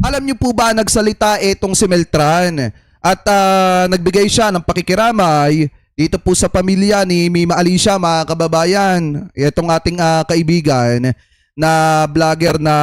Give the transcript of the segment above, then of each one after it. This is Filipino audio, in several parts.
Alam niyo po ba nagsalita itong si Meltran at nagbigay siya ng pakikiramay dito po sa pamilya ni Mima Alicia, mga kababayan. Itong ating kaibigan na vlogger na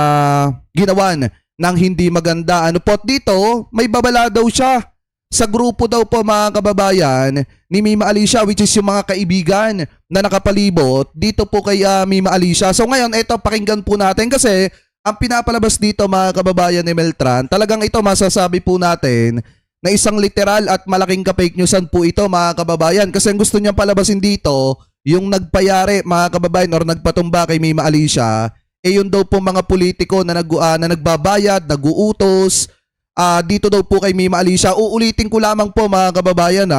ginawan ng hindi maganda. Ano po dito, may babala daw siya sa grupo daw po, mga kababayan, ni Mima Alicia, which is yung mga kaibigan na nakapalibot dito po kay Mima Alicia. So ngayon, ito pakinggan po natin kasi ang pinapalabas dito, mga kababayan, ni Meltran, talagang ito masasabi po natin na isang literal at malaking ka-fake newsan po ito, mga kababayan, kasi ang gusto niyang palabasin dito yung nagpayari, mga kababayan, or nagpatumba kay Mima Alicia, yun daw po mga politiko na nagbabayad, naguutos dito daw po kay Mima Alicia. Uulitin ko lamang po, mga kababayan,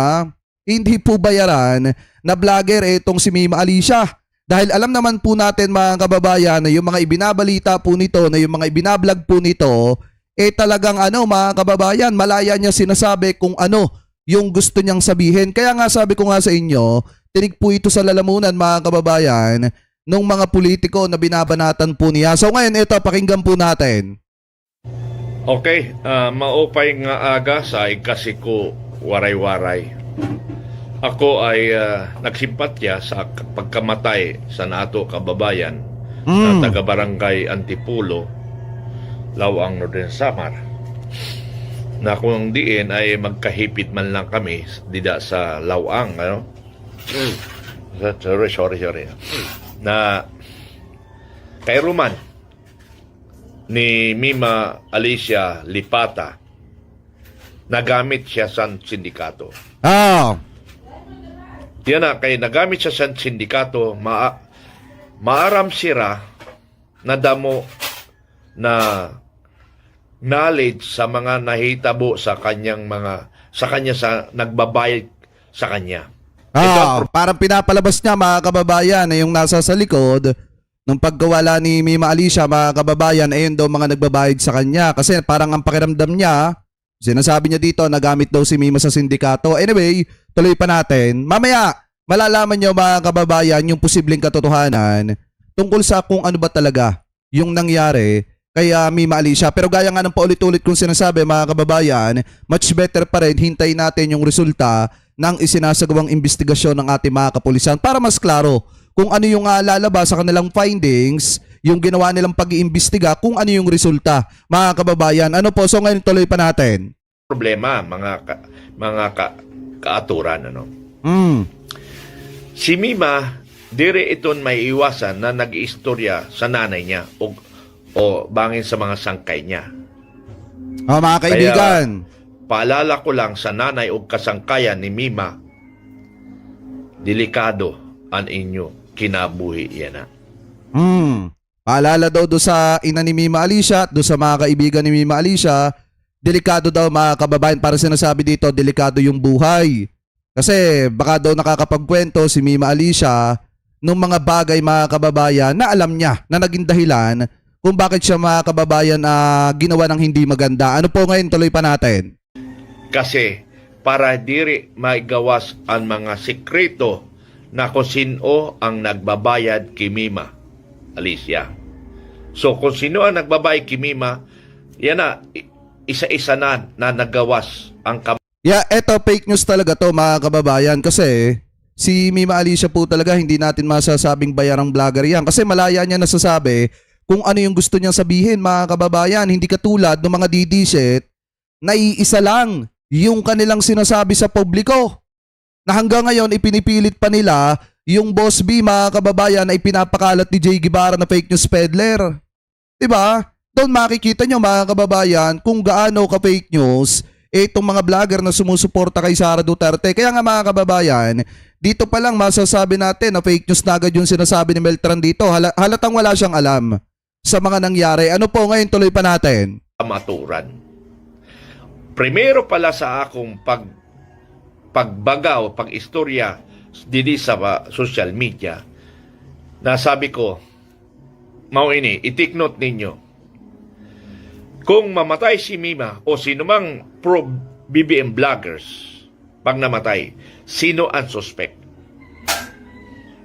hindi po bayaran na vlogger itong si Mima Alicia. Dahil alam naman po natin, mga kababayan, na yung mga ibinabalita po nito, na yung mga ibinablog po nito, talagang mga kababayan, malaya niya sinasabi kung ano yung gusto niyang sabihin. Kaya nga sabi ko nga sa inyo, tinig po ito sa lalamunan, mga kababayan, nung mga politiko na binabanatan po niya. So ngayon, ito, pakinggan po natin. Okay, maupay nga aga sa ikasi ko waray-waray. Ako ay nagsimpatya sa pagkamatay sa nato kababayan na taga-barangay Antipulo, Lawang, Northern Samar. Na kung diin ay magkahipit man lang kami dida sa Lawang, ano? Sorry. Na kay Roman ni Mima Alicia Lipata, nagamit siya sa sindikato. Yan na, kay nagamit siya sa sindikato, maaram sira na damo na knowledge sa mga nahitabo sa kanya sa nagbabayad sa kanya. Parang pinapalabas niya, mga kababayan, na yung nasa sa likod nung pagkawala ni Mima Alicia, mga kababayan, ayun daw mga nagbabayad sa kanya. Kasi parang ang pakiramdam niya, sinasabi niya dito, nagamit daw si Mima sa sindikato. Anyway, tuloy pa natin. Mamaya, malalaman niyo, mga kababayan, yung posibleng katotohanan tungkol sa kung ano ba talaga yung nangyari kay Mima Alicia. Pero gaya nga ng paulit-ulit kong sinasabi, mga kababayan, much better pa rin hintayin natin yung resulta ng isinasagawang investigasyon ng ating mga kapulisan para mas klaro kung ano yung lalabas sa kanilang findings, yung ginawa nilang pag-iimbestiga, kung ano yung resulta, mga kababayan. Ano po, so ngayon tuloy pa natin. Problema, kaaturan, ano? Si Mima, dire iton may iwasan na nag-iistorya sa nanay niya o bangin sa mga sangkay niya. Mga kaibigan. Kaya, paalala ko lang sa nanay o kasangkayan ni Mima, delikado ang inyo kinabuhi yan na. Paalala daw doon sa ina ni Mima Alicia at doon sa mga kaibigan ni Mima Alicia, delikado daw, mga kababayan, para sinasabi dito, delikado yung buhay. Kasi baka daw nakakapagkwento si Mima Alicia nung mga bagay, mga kababayan, na alam niya na naging dahilan kung bakit siya, mga kababayan, ginawa ng hindi maganda. Ano po ngayon, tuloy pa natin. Kasi para diri maigawas ang mga sekreto na kung sino ang nagbabayad kay Mima Alicia. So kung sino ang nagbabayad kay Mima, yan na, isa-isa na nagawas ang Eto fake news talaga to, mga kababayan, kasi si Mima Alicia po talaga hindi natin masasabing bayarang vlogger yan kasi malaya niya nasasabi kung ano yung gusto niyang sabihin, mga kababayan. Hindi katulad ng mga didisit na iisa lang yung kanilang sinasabi sa publiko na hanggang ngayon ipinipilit pa nila yung Boss B, mga kababayan, na ipinapakalat ni Jay Guevara na fake news peddler. Diba? Doon makikita nyo, mga kababayan, kung gaano ka fake news itong mga vlogger na sumusuporta kay Sara Duterte. Kaya nga, mga kababayan, dito pa lang masasabi natin na fake news na agad yung sinasabi ni Meltran dito. Halatang wala siyang alam sa mga nangyari. Ano po ngayon, tuloy pa natin. Kamaturan. Primero pala sa akong pagbagaw, pag-istorya didi sa social media, na sabi ko, i-take note ninyo, kung mamatay si Mima o sino mang pro-BBM vloggers, pag namatay, sino ang suspect?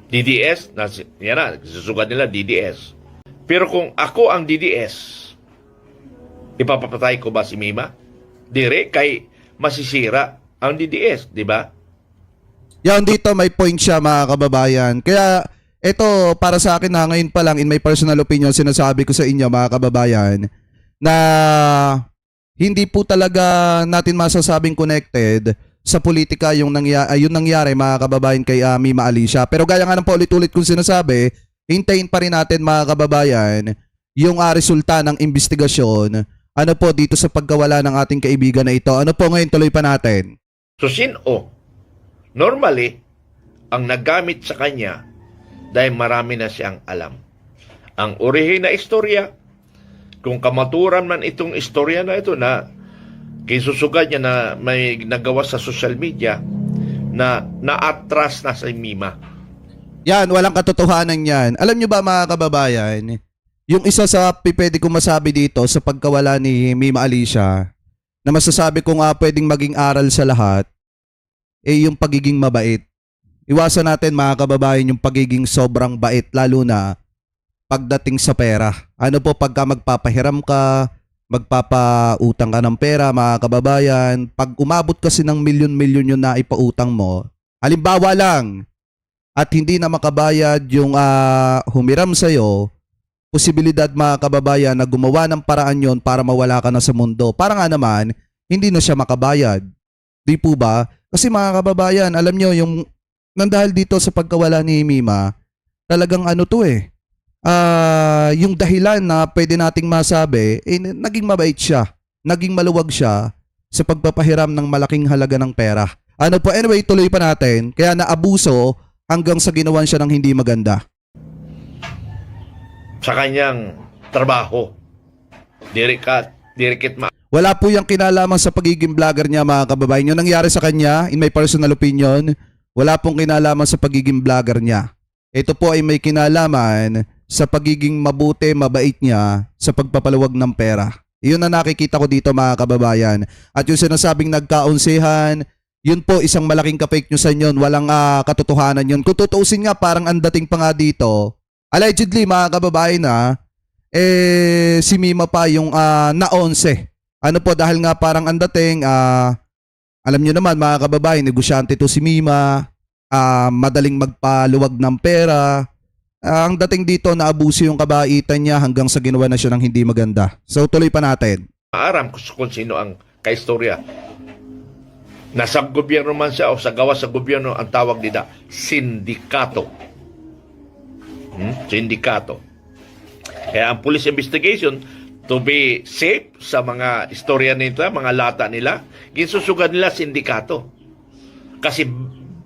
DDS, yan na, susugad nila DDS. Pero kung ako ang DDS, Ipapapatay ko ba si Mima? Dire kay masisira ang DDS, di ba? Yan, dito may point siya mga kababayan. Kaya ito para sa akin na ngayon pa lang in my personal opinion sinasabi ko sa inyo mga kababayan na hindi po talaga natin masasabing connected sa politika yung nangyari mga kababayan kay Mima Alicia. Pero gaya nga ng paulit-ulit kong sinasabi, hintayin pa rin natin mga kababayan yung resulta ng investigasyon. Ano po dito sa pagkawala ng ating kaibigan na ito? Ano po ngayon, tuloy pa natin. So sino? Normally, ang naggamit sa kanya dahil marami na siyang alam. Ang orihin na istorya, kung kamaturan man itong istorya na ito na kisusugan niya na may nagawa sa social media na na-atras na sa Mima. Yan, walang katotohanan yan. Alam nyo ba mga kababayan, yung isa sa pwede kong masabi dito sa pagkawala ni Mima Alicia, na masasabi kong pwedeng maging aral sa lahat, yung pagiging mabait. Iwasan natin mga kababayan yung pagiging sobrang bait, lalo na pagdating sa pera. Ano po pagka magpapahiram ka, magpapautang ka ng pera mga kababayan, pag umabot kasi ng milyon-milyon yun na ipautang mo, halimbawa lang, at hindi na makabayad yung humiram sa'yo, posibilidad mga kababayan na gumawa ng paraan yon para mawala ka na sa mundo. Para nga naman, hindi na siya makabayad. Di po ba? Kasi mga kababayan, alam nyo, yung nandahil dito sa pagkawala ni Mima, talagang ano to yung dahilan na pwede nating masabi, naging mabait siya, naging maluwag siya sa pagpapahiram ng malaking halaga ng pera. Ano po, anyway, tuloy pa natin. Kaya naabuso hanggang sa ginawan siya ng hindi maganda. Sa kanyang trabaho. Dirikit Wala po yung kinalaman sa pagiging vlogger niya mga kababayan. Yung nangyari sa kanya, in my personal opinion, wala pong kinalaman sa pagiging vlogger niya. Ito po ay may kinalaman sa pagiging mabuti, mabait niya sa pagpapaluwag ng pera. Iyon na nakikita ko dito mga kababayan. At yung sinasabing nagkaunsihan, yun po isang malaking ka-fake news yun. Walang katotohanan yun. Kung tutuusin nga, parang ang dating pa nga dito, allegedly mga kababayan si Mima pa yung na-11. Ano po, dahil nga parang ang dating, alam nyo naman mga kababayan, negosyante to si Mima, madaling magpaluwag ng pera. Ang dating dito, naabuso yung kabaitan niya hanggang sa ginawa na siya ng hindi maganda. So tuloy pa natin. Maaram kung sino ang kaistorya. Nasa gobyerno man siya o sa gawa sa gobyerno, ang tawag nila, sindikato. Sindikato. Kaya ang police investigation, to be safe sa mga istorya nila, mga lata nila, ginsusugan nila sindikato. Kasi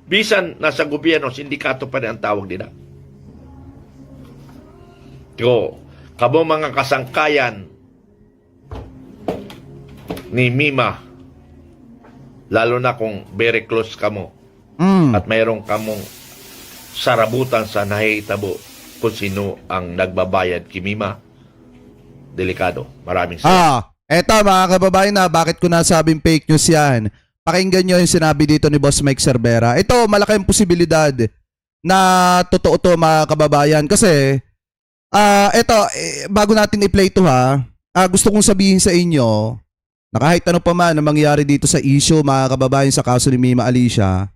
bisan nasa gobyerno, sindikato pa rin ang tawag nila. So, kamo mga kasangkayan ni Mima, lalo na kung very close kamo, at mayroong kamong sarabutan sa nahihitabo kung sino ang nagbabayad kay Mima, delikado. Maraming salamat. Eto mga kababayan bakit ko nasabing fake news yan? Pakinggan nyo yung sinabi dito ni Boss Mike Cervera. Ito, malaki ang posibilidad na totoo to mga kababayan. Kasi, bago natin i-play to gusto kong sabihin sa inyo, na kahit ano pa man ang mangyari dito sa issue mga kababayan sa kaso ni Mima Alicia,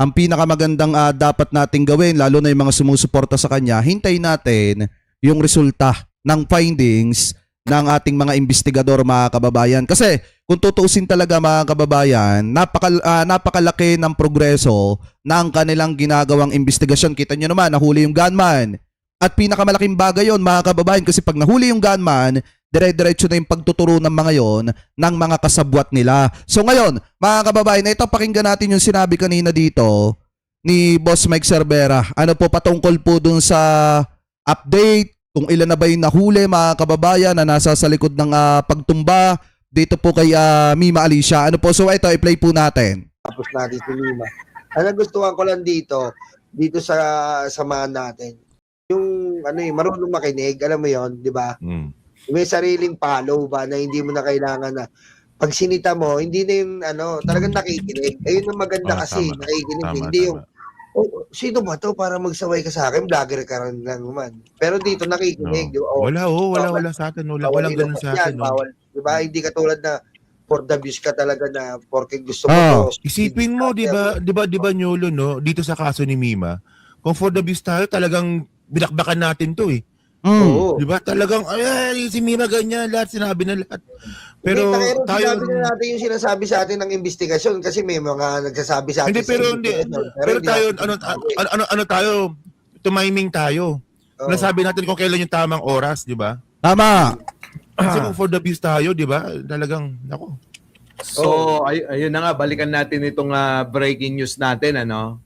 ang pinakamagandang dapat nating gawin, lalo na yung mga sumusuporta sa kanya, hintayin natin yung resulta ng findings ng ating mga investigador mga kababayan. Kasi kung tutuusin talaga mga kababayan, napakalaki ng progreso ng kanilang ginagawang investigasyon. Kita nyo naman, nahuli yung gunman. At pinakamalaking bagay yon mga kababayan kasi pag nahuli yung gunman, dire-diretso na yung pagtuturo ng mga yon ng mga kasabwat nila. So ngayon, mga kababayan, ito pakinggan natin yung sinabi kanina dito ni Boss Mike Cervera. Ano po patungkol po dun sa update, kung ilan na ba yung nahuli mga kababayan na nasa sa likod ng pagtumba dito po kay Mima Alicia. Ano po, so ito, i-play po natin. Tapos natin si Mima. Ang nagustuhan ko lang dito sa samahan natin, yung marunong makinig, alam mo yon, di ba? May sariling follow ba na hindi mo na kailangan na pag sinita mo, hindi na yung talagang nakikinig. Ayun ang maganda kasi, tama. nakikinig. Tama, Hindi tama. yung, sino ba to para magsaway ka sa akin? Vlogger ka rin lang naman. Pero dito nakikinig. No. Di ba? Wala sa atin. Walang ganun sa atin. No. Di ba? Hindi katulad na for the views ka talaga na porque gusto mo Ah. to. Isipin mo, 'di ba Nyolo, no, dito sa kaso ni Mima, kung for the views tayo, talagang binakbakan natin 'to eh. Mm. Oo. 'Di ba? Talagang ay si Mima ganyan, lahat sinabi na lahat. Pero Hindi, tayo sinabi na natin yung sinasabi sa atin ng investigasyon kasi may mga nagsasabi sa atin hindi pero hindi pero hindi tayo natin sinasabi. ano tayo, tumiming tayo. Oo. Nasabi natin kung kailan yung tamang oras, 'di ba? Tama. Kasi kung for the views tayo, 'di ba? Talagang nako. So, ayun na nga, balikan natin itong breaking news natin, ano?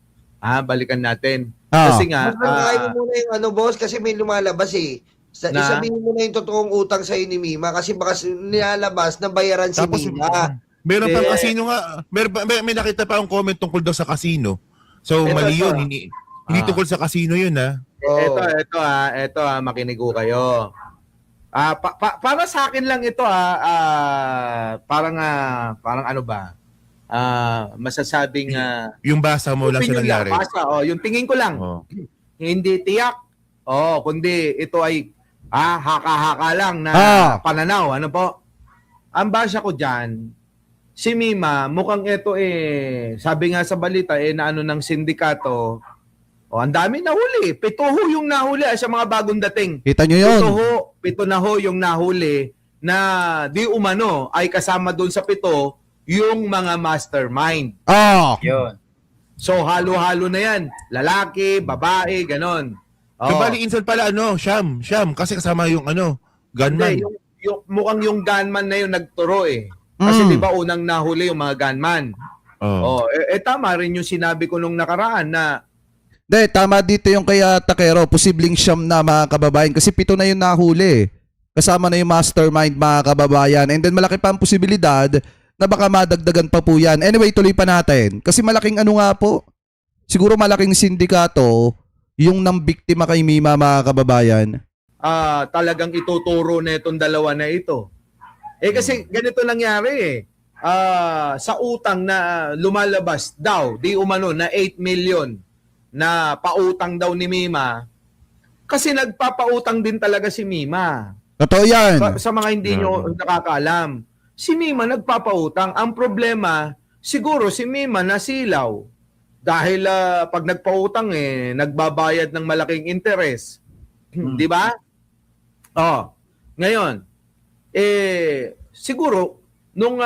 Balikan natin. Ah. Kasi nga, Mas malaki mo muna yung ano, boss, kasi may lumalabas eh. Na? Isabihin mo na yung totoong utang sa'yo ni Mima kasi baka nilalabas na bayaran si Tapos Mima. meron pang Eh, casino nga. May nakita pa akong comment tungkol daw sa casino. So Ito, mali ito. yun. Hindi tungkol sa casino yun ha. Oo. Ito, makinig ko kayo. Para sa akin lang ito, parang ano ba? Masasabing Yung basa mo lang sa opinion nangyari. basta, yung tingin ko lang. Oh. Hindi tiyak. Kundi ito ay haka-haka lang na pananaw. Ano po? Ang basa ko dyan, si Mima, mukhang ito sabi nga sa balita, na ano ng sindikato, ang dami nahuli. 7 ho yung nahuli sa mga bagong dating. Kita nyo yun. 7 na ho yung nahuli na di umano ay kasama doon sa 7 yung mga mastermind. Ah. Yun. So halo-halo na yan. Lalaki, babae, ganon. So bali insan pala Siyam. Kasi kasama yung gunman. Hindi, yung mukhang yung gunman na yung nagturo Kasi Mm. di ba unang nahuli yung mga gunman. Oh. Tama rin yung sinabi ko nung nakaraan na Hindi, tama dito yung kaya Takero, posibleng siyam na mga kababayan kasi 7 na yung nahuli. Kasama na yung mastermind mga kababayan. And then malaki pa ang posibilidad na baka madagdagan pa po yan. Anyway, tuloy pa natin. Kasi malaking nga po, siguro malaking sindikato yung nang biktima kay Mima mga kababayan. talagang ituturo na itong dalawa na ito. Kasi ganito nangyari sa utang na lumalabas daw, di umano na 8 million na pautang daw ni Mima. Kasi nagpapautang din talaga si Mima. Totoo yan. Sa mga hindi nyo nakakaalam. Si Mima nagpapautang. Ang problema, siguro si Mima nasilaw. Dahil pag nagpautang nagbabayad ng malaking interest. Di ba? Ngayon, siguro, nung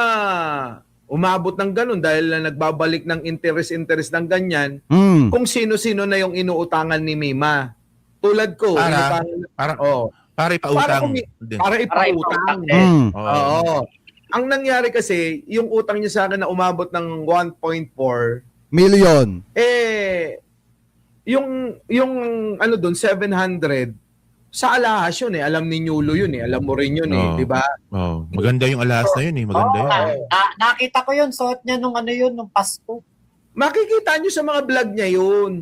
umabot ng ganun dahil nagbabalik ng interest ng ganyan, Mm. kung sino-sino na yung inuutangan ni Mima. Tulad ko, Para para ipautang. para ipautang. Mm. Oo. Ang nangyari kasi, yung utang niya sa akin na umabot ng 1.4, Million. yung ano doon 700 sa alahas yun alam ni Nyulo yun alam mo rin yun Oo. di ba? Maganda yung alahas na yun Maganda yun. Nakita ko yun, suot niya nung nung Pasko. Makikita nyo sa mga vlog niya yun.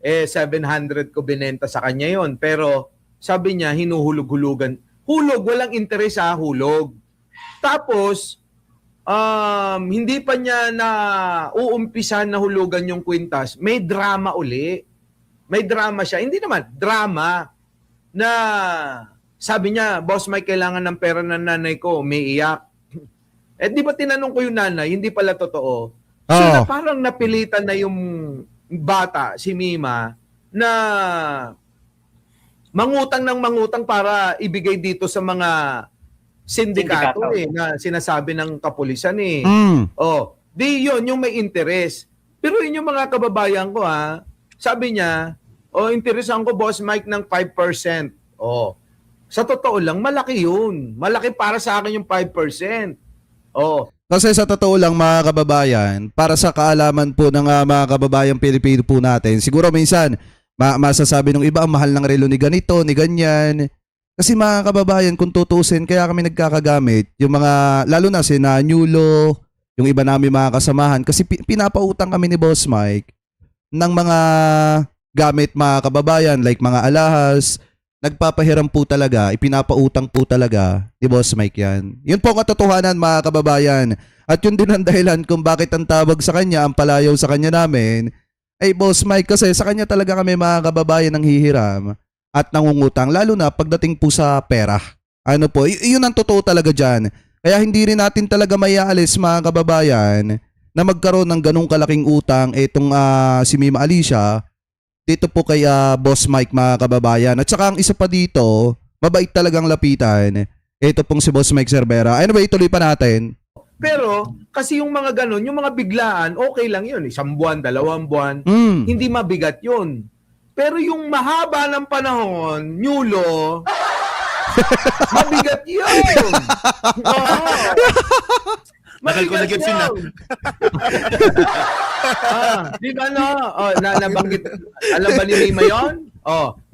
700 ko binenta sa kanya yun. Pero sabi niya, hinuhulog-hulugan. Hulog, walang interes hulog. Tapos, hindi pa niya na uumpisan na hulugan yung kwintas. May drama uli. May drama siya. Hindi naman, drama na sabi niya, Boss Mike, kailangan ng pera ng nanay ko. May iyak. Di ba tinanong ko yung nanay, hindi pala totoo. So parang napilitan na yung bata, si Mima, na mangutang para ibigay dito sa mga sindikato na sinasabi ng kapulisan Mm. Di yun yung may interest. Pero yun yung mga kababayan ko sabi niya, interesan ko Boss Mike ng 5%. Sa totoo lang, malaki yun. Malaki para sa akin yung 5%. Kasi sa totoo lang mga kababayan, para sa kaalaman po ng mga kababayan Pilipino po natin, siguro minsan masasabi ng iba ang mahal ng relo ni ganito, ni ganyan. Kasi mga kababayan, kung tutusin, kaya kami nagkakagamit, yung mga, lalo na sina Nyulo, yung iba namin mga kasamahan, kasi pinapautang kami ni Boss Mike ng mga gamit mga kababayan, like mga alahas, nagpapahiram po talaga, ipinapautang po talaga ni Boss Mike yan. Yun po ang katotohanan mga kababayan. At yun din ang dahilan kung bakit ang tawag sa kanya, ang palayaw sa kanya namin, ay Boss Mike kasi sa kanya talaga kami mga kababayan ang hihiram at nangungutang, lalo na pagdating po sa pera. Ano po, yun ang totoo talaga dyan. Kaya hindi rin natin talaga maiaalis mga kababayan na magkaroon ng ganong kalaking utang itong si Mima Alicia dito po kay Boss Mike mga kababayan. At saka ang isa pa dito, mabait talagang lapitan. Ito pong si Boss Mike Cervera. Ano ba, ituloy pa natin? Pero, kasi yung mga ganun, yung mga biglaan, okay lang yun. 1 buwan, 2 buwan, hindi mabigat yun. Pero yung mahaba ng panahon, nyulo, mabigat yun. Oo. Nakal ko na Mabigat gets yun, yun. Di ba no? Nabanggit. Alam ba ni Mima yun?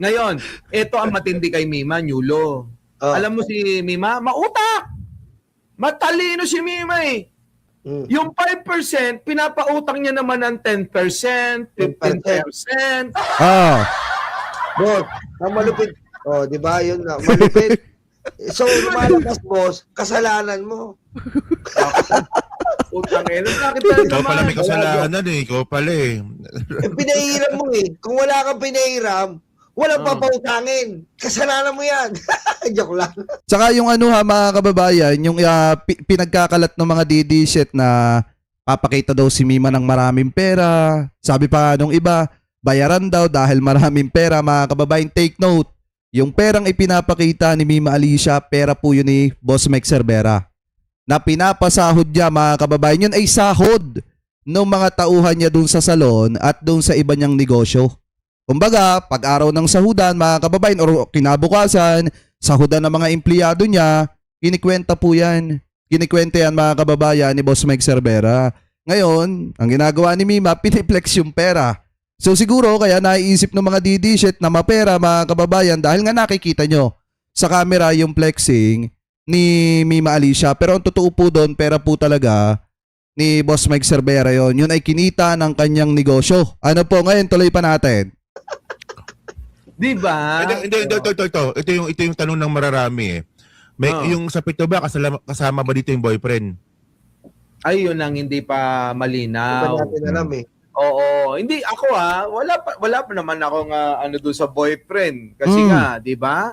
Ngayon, ito ang matindi kay Mima, nyulo. Alam mo si Mima, mautak. Matalino si Mima eh. Yung 5%, pinapautang niya naman ng 10%, 15%. Boss, ang malupit. Di ba? Yun na, malupit. So, lumalabas, boss, kasalanan mo. Utang eh. Bakit Ikaw pala may kasalanan eh. Ikaw pala eh. Pinahiram mo eh. Kung wala kang pinahiram, walang papautangin. Kasalanan mo yan. Joke lang. Saka yung mga kababayan, yung pinagkakalat ng mga DD shit na papakita daw si Mima ng maraming pera. Sabi pa nung iba, bayaran daw dahil maraming pera. Mga kababayan, take note. Yung perang ipinapakita ni Mima Alicia, pera po yun ni Boss Mike Cervera. Na pinapasahod niya mga kababayan, yun ay sahod ng mga tauhan niya dun sa salon at dun sa iba niyang negosyo. Kumbaga, pag araw ng sahudan mga kababayan o kinabukasan, sahudan ng mga empleyado niya, kinikwenta po yan. Kinikwenta yan mga kababayan ni Boss Mike Cervera. Ngayon, ang ginagawa ni Mima, piniplex yung pera. So siguro kaya naiisip ng mga DD shit na mapera mga kababayan dahil nga nakikita nyo sa camera yung flexing ni Mima Alicia. Pero ang totoo po doon, pera po talaga ni Boss Mike Cervera yon. Yun ay kinita ng kanyang negosyo. Ano po ngayon, tuloy pa natin. Di ba? Hindi, ito yung tanong ng mararami eh. Yung sa pito ba, kasama ba dito yung boyfriend? Ay, yun ang hindi pa malinaw. Hindi pa natin alam eh. Oo, hindi ako wala pa naman ako ano doon sa boyfriend kasi nga, 'di ba?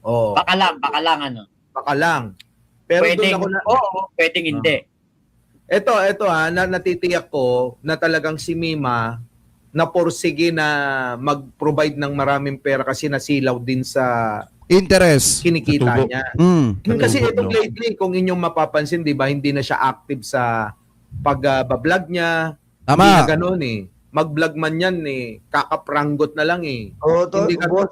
Baka lang ano. Baka lang. Pero Pwedeng, doon ako pwedeng hindi. Ito natitiyak ko na talagang si Mima na porsige na mag-provide ng maraming pera kasi nasilaw din sa Interest. kinikita Natubo. niya. Kasi Natubo, itong no? lately, kung inyong mapapansin, 'di ba, hindi na siya active sa pag-vlog niya. Hindi na Tama. ganun eh. Mag-vlog man yan eh. Kakaprangot na lang eh. Hindi Hindi boss,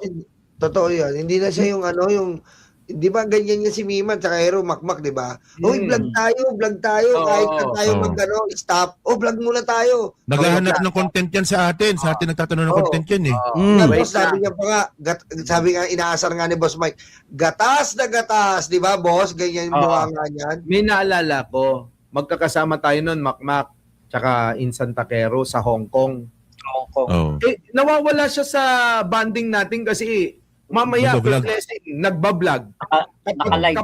totoo yan. Hindi na siya yung di ba ganyan niya si Mima at Hero Makmak, di ba? Uy, vlog tayo. Kahit na tayo stop. Vlog muna tayo. Naghahanap ng content yan sa atin. Sa atin nagtatanong ng content yan eh. Tapos sabi niya pa nga, sabi nga, inaasar nga ni Boss Mike, gatas na gatas, di ba boss? Ganyan yung mukha nga niyan. May naalala ko, magkakasama tayo nun, Makmak, tsaka Insan Takero sa Hong Kong. Oh. Nawawala siya sa banding natin kasi mamaya nagbablog. Naka-live.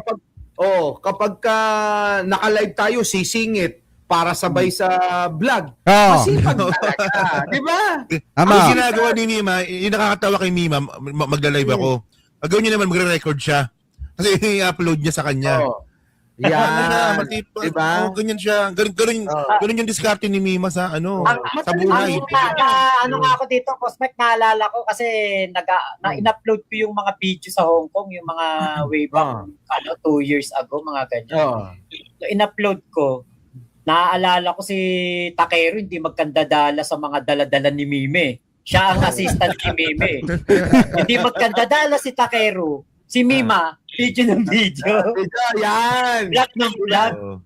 Kapag naka-live tayo, sisingit para sabay sa vlog. Masipag talaga, di ba? Ang ginagawa ni Mima, yung nakakatawa kay Mima, magla-live ako. Gagawin niya naman, magre-record siya. Kasi i-upload niya sa kanya. Yan. Diba? Ganyan siya. Ganun yung diskarte ni Mima sa sa buhay. Ano nga ako dito, Cosmic, naalala ko kasi na-in-upload ko yung mga video sa Hong Kong, yung mga way back, 2 years ago, mga ganyan. In-upload ko, naaalala ko si Takero, hindi magkandadala sa mga daladala ni Mime. Siya ang assistant ni Mime. Hindi magkandadala si Takero. Si Mima, video ng video. Yan. Vlog ng vlog.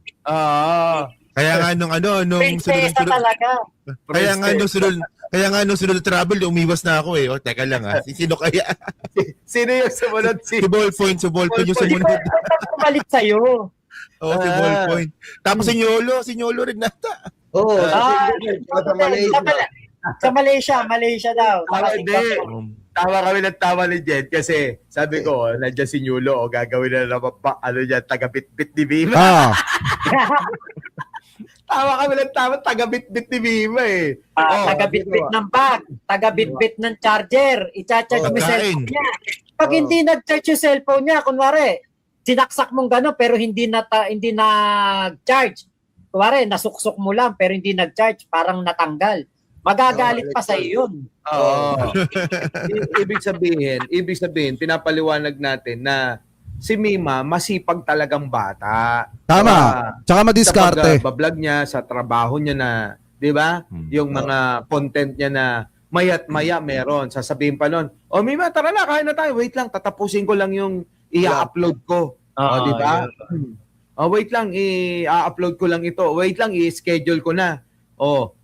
Kaya nga nung Prinsesa talaga. Kaya nga nung sunod travel, umiwas na ako eh. Teka lang sino kaya? Sino yung sumunod? Si Ballpoint yung sumunod. Palit sa'yo. Si Ballpoint. Tapos si Nyolo rin nata. Sa Malaysia. Malaysia daw. Tawa kami ng tawa ni Jen kasi sabi ko, nandiyan si Nyulo, gagawin na naman taga-bit-bit ni Mima. Tawa kami ng tawa, taga-bit-bit ni Mima eh. Taga-bit-bit ng bag, taga-bit-bit ng charger, i-charge mo sa Pagkain. niya. Pag hindi nag-charge yung cellphone niya, kunwari, sinaksak mong gano'n pero hindi nag-charge. Kunwari, nasuksok mo lang pero hindi nag-charge, parang natanggal. Magagalit pa sa iyo yun. Oo. ibig sabihin, pinapaliwanag natin na si Mima masipag talagang bata. Tama. Tsaka madiskarte. Sa pag-vlog niya, sa trabaho niya na, di ba? Yung mga content niya na maya't maya meron. Sasabihin pa nun, Mima, tara na, kain na tayo. Wait lang, tatapusin ko lang yung i-upload ko. Di ba? Wait lang, i-upload ko lang ito. Wait lang, i-schedule ko na.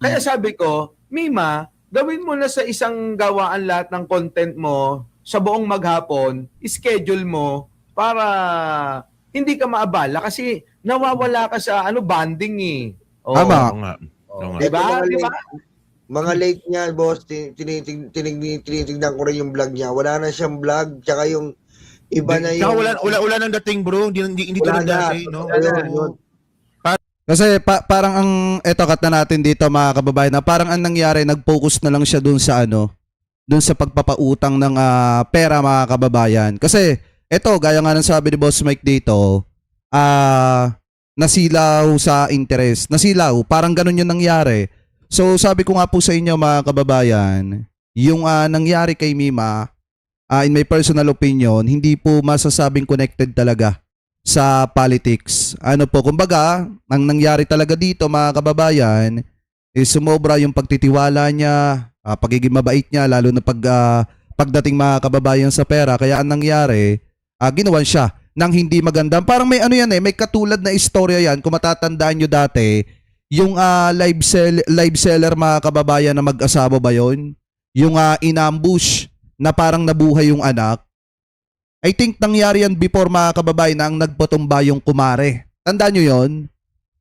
Kaya sabi ko, Mima, gawin mo na sa isang gawaan lahat ng content mo sa buong maghapon, schedule mo para hindi ka maabala kasi nawawala ka sa banding eh. Tama. Oo nga. Diba? Mga late niya, boss, tinitignan ko rin yung vlog niya. Wala na siyang vlog, tsaka yung iba na yung... Wala nang dating, bro. Hindi tulad dati, no? Yun. Kasi parang eto cut na natin dito mga kababayan na parang ang nangyari, nag-focus na lang siya dun sa pagpapautang ng pera mga kababayan. Kasi eto, gaya nga ng sabi ni Boss Mike dito, nasilaw sa interest. Nasilaw, parang ganun yung nangyari. So sabi ko nga po sa inyo mga kababayan, yung nangyari kay Mima, in my personal opinion, hindi po masasabing connected talaga sa politics. Kumbaga, ang nangyari talaga dito mga kababayan, is sumobra yung pagtitiwala niya, pagiging mabait niya, lalo na pagdating mga kababayan sa pera. Kaya ang nangyari, ginawan siya ng hindi maganda. Parang may may katulad na istorya yan. Kung matatandaan nyo dati, yung live seller mga kababayan na mag-asawa ba yun? Yung inambush na parang nabuhay yung anak. I think nangyari yan before mga kababayan na ang nagpatumba yung kumare. Tandaan nyo yon?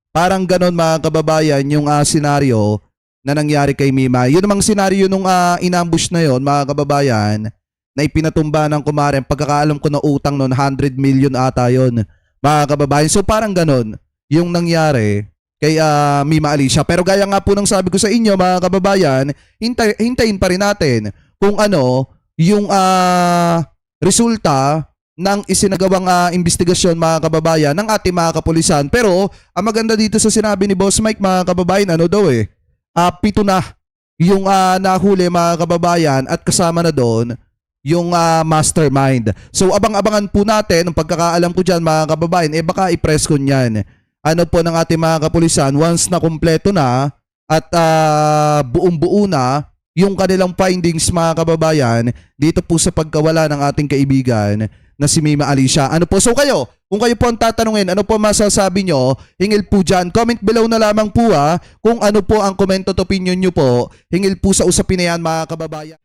Parang ganon mga kababayan yung senaryo na nangyari kay Mima. Yun namang senaryo nung inambush na yon mga kababayan na ipinatumba ng kumare. Ang pagkakaalam ko na utang nun 100 million ata yon mga kababayan. So parang ganon yung nangyari kay Mima Alicia. Pero gaya nga po ng sabi ko sa inyo mga kababayan, hintayin pa rin natin kung yung resulta ng isinagawang investigasyon mga kababayan ng ating mga kapulisan. Pero ang maganda dito sa sinabi ni Boss Mike mga kababayan, 7 na yung nahuli mga kababayan at kasama na doon yung mastermind. So abang-abangan po natin, ang pagkakaalam ko dyan mga kababayan, baka i-press ko nyan. Ng ating mga kapulisan once na kumpleto na at buong-buo na yung kanilang findings mga kababayan dito po sa pagkawala ng ating kaibigan na si Mima Alicia. So kayo, kung kayo po ang tatanungin, ano po masasabi nyo, hingil po dyan. Comment below na lamang po kung ano po ang comment at opinion nyo po. Hingil po sa usapin na yan mga kababayan.